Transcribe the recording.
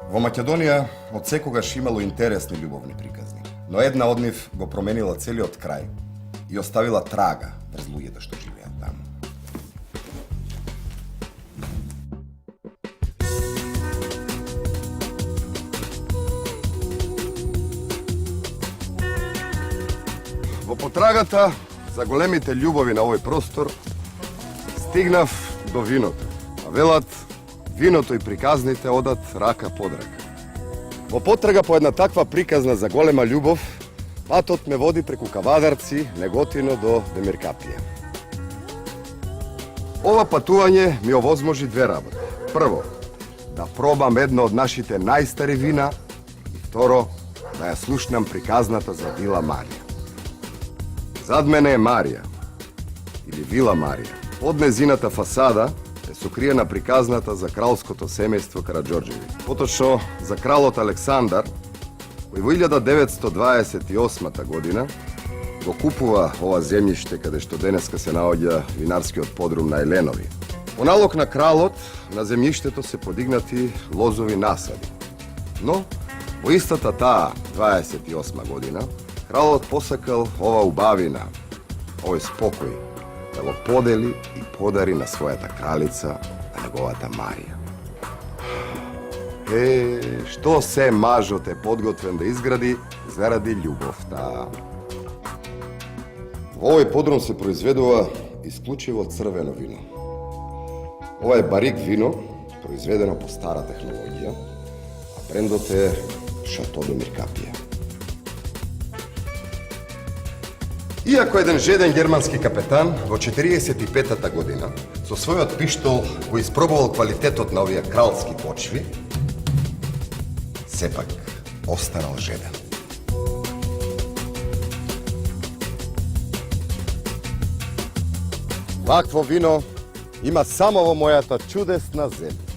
Во Македонија од секогаш имало интересни љубовни приказни, но една од нив го променила целиот крај и оставила трага врз луѓето што живеат таму. Во потрагата за големите љубови на овој простор стигнав до виното, а велат виното и приказните одат рака под рака. Во потрага по една таква приказна за голема љубов, патот ме води преку Кавадарци, Неготино до Демиркапија. Ова патување ми овозможи две работи. Прво, да пробам едно од нашите најстари вина и второ, да ја слушнам приказната за Вила Марија. Зад мене е Марија, или Вила Марија. Од незината фасада е сокриена приказната за кралското семејство Караџорџеви. Поточно за кралот Александар, кој во 1928 година го купува ова земјиште каде што денеска се наоѓа винарскиот подрум на Еленови. По налог на кралот, на земјиштето се подигнати лозови насади. Но, во истата таа 28 година, кралот посакал ова убавина, овој спокој, да го подели и подари на својата кралица, на неговата Марија. Што се мажот е подготвен да изгради заради љубовта. Во овој подрум се произведува исклучиво црвено вино. Ова е барик вино, произведено по стара технологија, а брендот е Шато Демиркапија. Иако еден жеден германски капетан во 45-та година со својот пиштол го испробувал квалитетот на овие кралски почви, сепак останал жеден. Вакво вино има само во мојата чудесна земја.